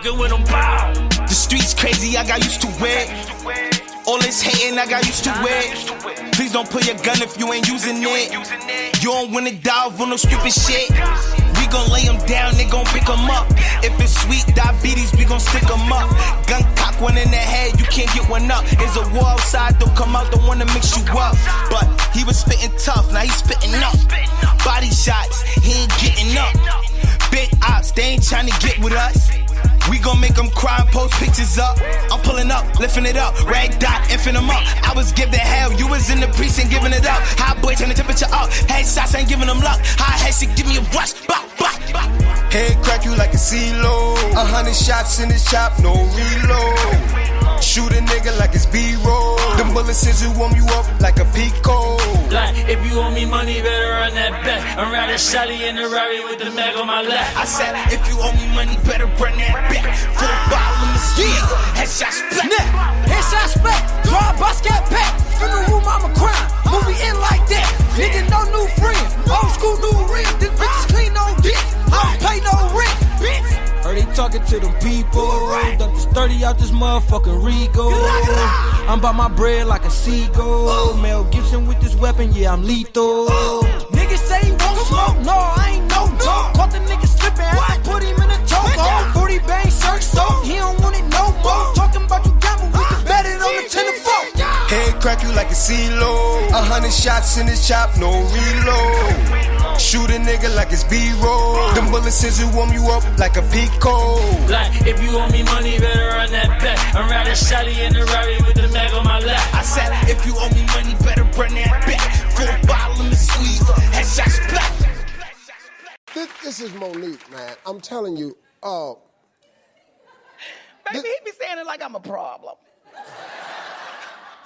fucking with them, bow. The streets crazy, I got used to it. All this hating, I got used to it. Please don't pull your gun if you ain't using it. You don't win a dive on no stupid shit. We gon' lay them down, they gon' pick them up. If it's sweet diabetes, we gon' stick them up. Gun cock one in the head, you can't get one up. There's a war outside, don't come out, don't wanna mix you up. But he was spitting tough, now he's spitting up. Body shots, he ain't getting up. Big ops, they ain't trying to get with us. We gon' make them cry and post pictures up. I'm pulling up, lifting it up. Rag dot, infing them up. I was giving hell, you was in the precinct giving it up. Hot boy, turn the temperature up. Headshots ain't giving them luck. High head shit, give me a rush. Bop, bop, bop. Head crack you like a CeeLo. 100 shots in his chop, no reload. Shoot a nigga like it's B-roll. Them bullets scissor warm you up like a Pico. Like, if you owe me money, better run that back. I'm riding shotty in the Rari with the mag on my lap. I said, if you owe me money, better run that back. Full bottle in the street. Headshot splat. Headshot splat. Drive bus got packed. In the room, I'm a crime. Movie in like that. Nigga, no new friends. Old school, new ring. This bitch is clean, no dick. I don't pay no rent, bitch. Heard they talking to them people. Duck this 30 out this motherfucking Rego. I'm by my bread like a seagull. Mel Gibson with this weapon, yeah, I'm lethal. Niggas say he won't smoke, no, I ain't no joke. Caught the nigga slipping, I put him in a chokehold. 40 bang shirt soaked, he don't want it no more. Talking about you gamble, we can bet it on the 10 to 4. Head crack you like a CeeLo. 100 shots in his chop, no reload. Shoot a nigga like it's B-roll. Them bullets scissor warm you up like a Pico. Like, if you owe me money, better run that back. I'm riding shotty in the Rari with the mag on my lap. I said, if you owe me money, better run that back. Full bottle in the squeeze. Headshot splat. This is Monique, man. I'm telling you. Baby, he be saying it like I'm a problem.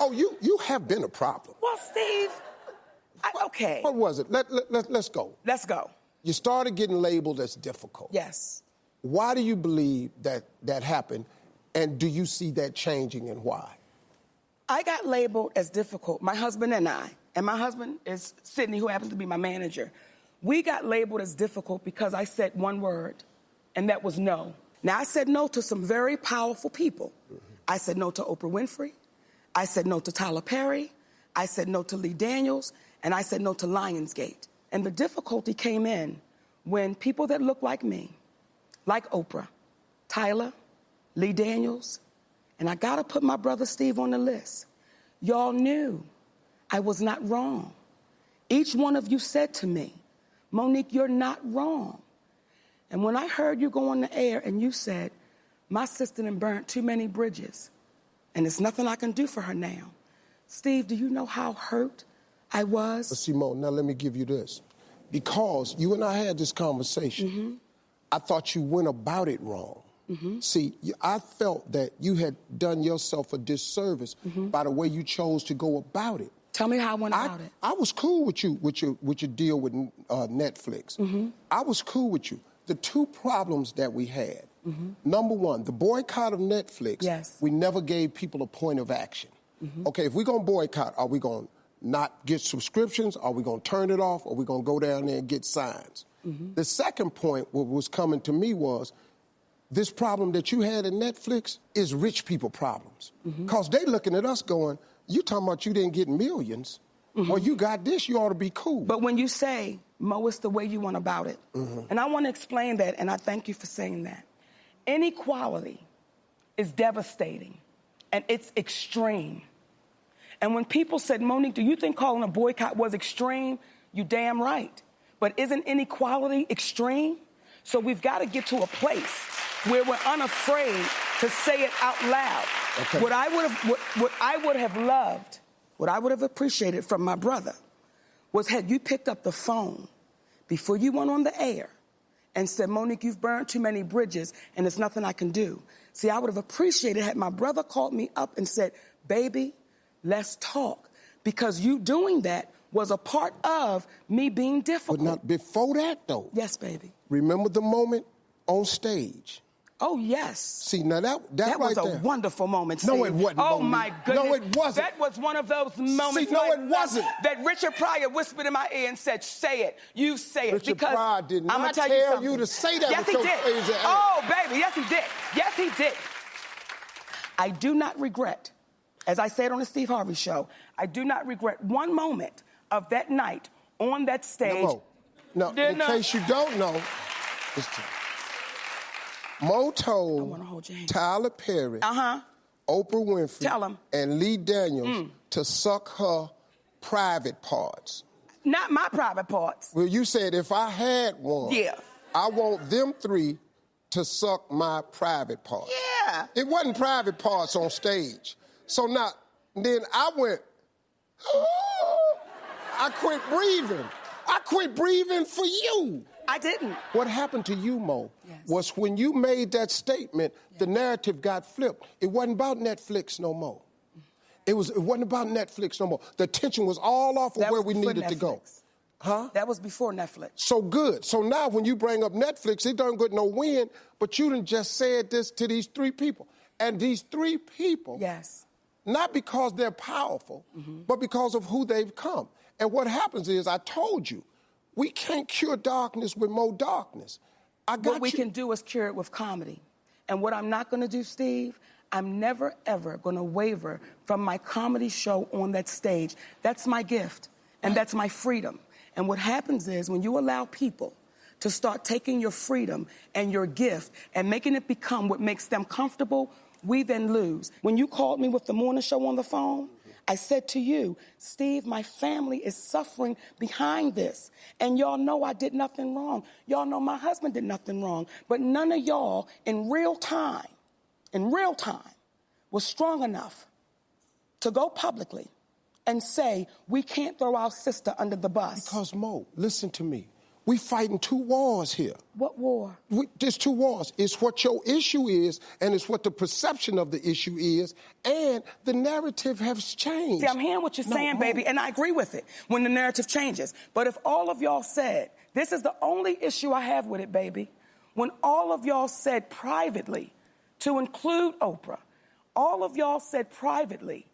Oh, you have been a problem. Well, Steve, okay. What was it? Let's go. Let's go. You started getting labeled as difficult. Yes. Why do you believe that happened? And do you see that changing, and why? I got labeled as difficult. My husband and my husband is Sydney, who happens to be my manager. We got labeled as difficult because I said one word, and that was no. Now, I said no to some very powerful people. Mm-hmm. I said no to Oprah Winfrey. I said no to Tyler Perry. I said no to Lee Daniels. And I said no to Lionsgate. And the difficulty came in when people that look like me, like Oprah, Tyler, Lee Daniels, and I gotta put my brother Steve on the list. Y'all knew I was not wrong. Each one of you said to me, Monique, you're not wrong. And when I heard you go on the air and you said, my sister done burnt too many bridges, and there's nothing I can do for her now. Steve, do you know how hurt I was? But Simone, now let me give you this. Because you and I had this conversation, I thought you went about it wrong. See, I felt that you had done yourself a disservice by the way you chose to go about it. Tell me how I went about it. I was cool with you, with your deal with Netflix. I was cool with you. The two problems that we had, number one, the boycott of Netflix, we never gave people a point of action. Okay, if we're going to boycott, are we going to not get subscriptions? Are we going to turn it off? Or are we going to go down there and get signs? The second point, what was coming to me was, this problem that you had in Netflix is rich people problems. Because they looking at us going, you talking about you didn't get millions, or you got this, you ought to be cool. But when you say, Mo, it's the way you went about it, and I want to explain that, and I thank you for saying that. Inequality is devastating, and it's extreme. And when people said, Monique, do you think calling a boycott was extreme? You damn right. But isn't inequality extreme? So we've got to get to a place where we're unafraid to say it out loud. Okay. What I would have loved, what I would have appreciated from my brother was had you picked up the phone before you went on the air and said, Monique, you've burned too many bridges and there's nothing I can do. See, I would have appreciated had my brother called me up and said, baby, let's talk. Because you doing that was a part of me being difficult. But not before that, though. Yes, baby. Remember the moment on stage Oh, yes. See, now that That right was a there. wonderful moment, No, Steve. it wasn't. Oh, Monique. my goodness. No, it wasn't. That was one of those moments. See, no, like it wasn't. That Richard Pryor whispered in my ear and said, say it. You say it. Richard because Pryor did I'ma not tell tell you you to say that Yes, with he your did. crazy ass. Oh, baby, yes, he did. Yes, he did. I do not regret, as I said on the Steve Harvey show, I do not regret one moment of that night on that stage. No, in case you don't know, Mo told Tyler Perry, Oprah Winfrey, and Lee Daniels to suck her private parts. Not my private parts. Well, you said if I had one, I want them three to suck my private parts. Yeah. It wasn't private parts on stage. So now, then I went, I quit breathing. I quit breathing for you. I didn't. What happened to you, Mo, was when you made that statement, the narrative got flipped. It wasn't about Netflix no more. It wasn't about Netflix no more. The attention was all off of where we needed to go. Huh? That was before Netflix. So good. So now when you bring up Netflix, it don't get no win, but you done just said this to these three people. And these three people, not because they're powerful, but because of who they've come. And what happens is, I told you, we can't cure darkness with more darkness. What we can do is cure it with comedy. And what I'm not going to do, Steve, I'm never, ever going to waver from my comedy show on that stage. That's my gift, and that's my freedom. And what happens is, when you allow people to start taking your freedom and your gift and making it become what makes them comfortable, we then lose. When you called me with the morning show on the phone, I said to you, Steve, my family is suffering behind this. And y'all know I did nothing wrong. Y'all know my husband did nothing wrong. But none of y'all in real time, was strong enough to go publicly and say, we can't throw our sister under the bus. Because, Mo, listen to me. We fighting two wars here. What war? There's two wars. It's what your issue is, and it's what the perception of the issue is, and the narrative has changed. See, I'm hearing what you're saying, baby, and I agree with it when the narrative changes. But if all of y'all said, this is the only issue I have with it, baby, when all of y'all said privately, to include Oprah, all of y'all said privately,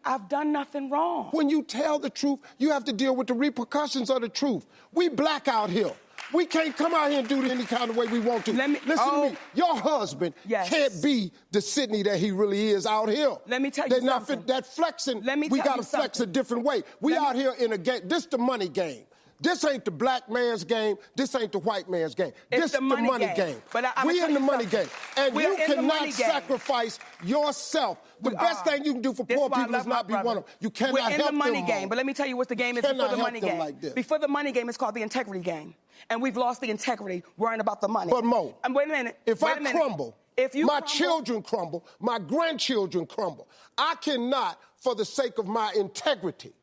I've done nothing wrong. When you tell the truth, you have to deal with the repercussions of the truth. We black out here. We can't come out here and do it any kind of way we want to. Listen to me. Your husband can't be the Sidney that he really is out here. Let me tell you something. That flexing, we got to flex a different way. We out here in a game. This the money game. This ain't the black man's game. This ain't the white man's game. This the money game. But we in the money game. And you cannot sacrifice yourself. The best thing you can do for poor people is not be one of them. You cannot help them. We're in the money game. But let me tell you what the game is before the money game. Like this. Before the money game, it's called the integrity game. And we've lost the integrity worrying about the money. But Mo, wait a minute. If I crumble, my children crumble, my grandchildren crumble. I cannot, for the sake of my integrity,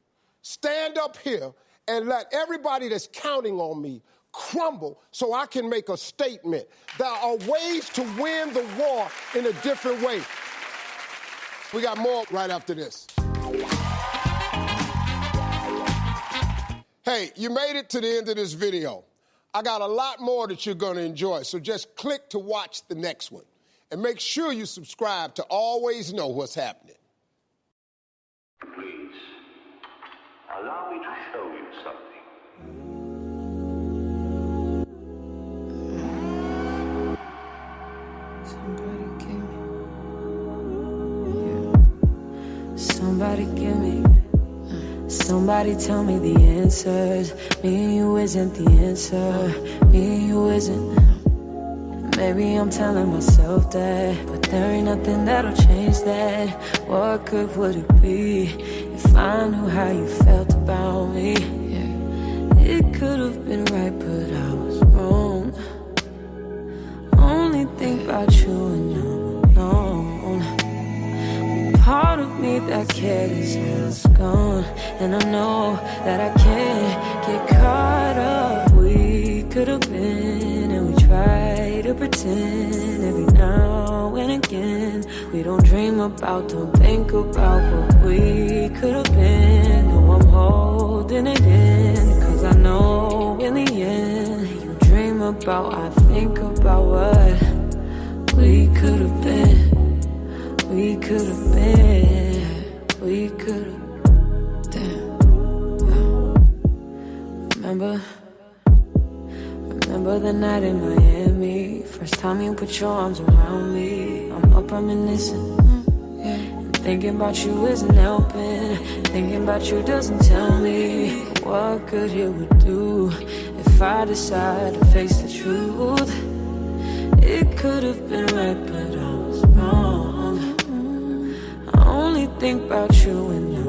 stand up here and let everybody that's counting on me crumble so I can make a statement. There are ways to win the war in a different way. We got more right after this. Hey, you made it to the end of this video. I got a lot more that you're going to enjoy, so just click to watch the next one. And make sure you subscribe to always know what's happening. Please, allow me to show you something. Somebody give me, somebody tell me the answers. Me and you isn't the answer. Me and you isn't. Maybe I'm telling myself that, but there ain't nothing that'll change that. What good would it be if I knew how you felt about me? Yeah. It could have been right, but I was wrong. Only think about you and I'm alone. Part of me that cared is almost gone, and I know that I can't get caught up. We could have been, and we try to pretend every now and again. We don't dream about, don't think about what we could have been. No, I'm holding it in, 'cause I know in the end, you dream about, I think about we could have been. We could have. Damn. Remember the night in Miami. First time you put your arms around me. I'm up reminiscing. And thinking about you isn't helping. Thinking about you doesn't tell me what good it would do if I decide to face the truth. It could have been right, but I was wrong. I only think about you and no.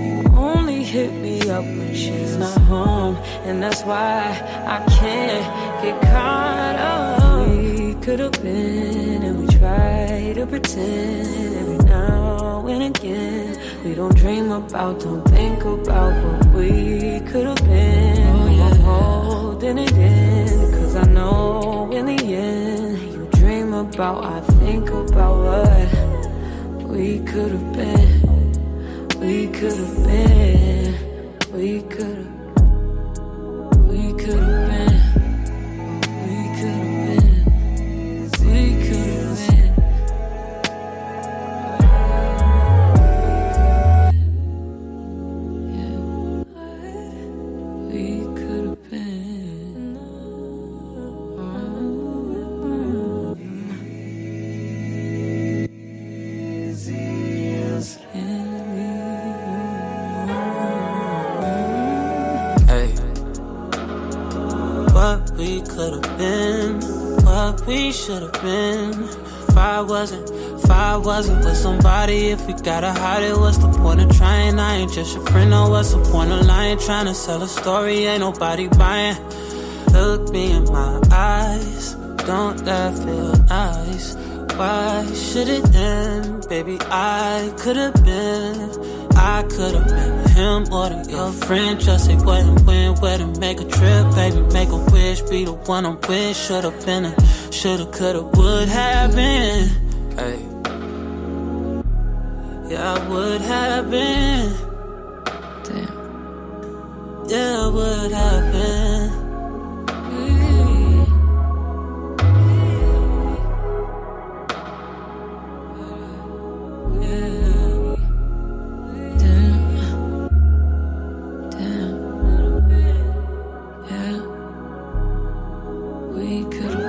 You only hit me up when she's not home, and that's why I can't get caught up. We could have been, and we try to pretend every now and again. We don't dream about, don't think about what we could have been. I'm holding it in, cause I know in the end you dream about, I think about what we could have been. We could have been. We could have. We could have been. We could have been. We could have been. We could have been. Hey, what we could have been, what we should have been. If I wasn't with somebody, if we gotta hide it, what's the point of trying? I ain't just your friend, no, what's the point of lying? Trying to sell a story, ain't nobody buying. Look me in my eyes, don't that feel nice? Why should it end? Baby, I could have been him or your friend. Just say what and when, where to make a trip. Baby, make a wish, be the one I'm with. Should've been a, shoulda, coulda, would have been. Hey. Yeah, I would have been. Damn. Yeah, I would have been. We could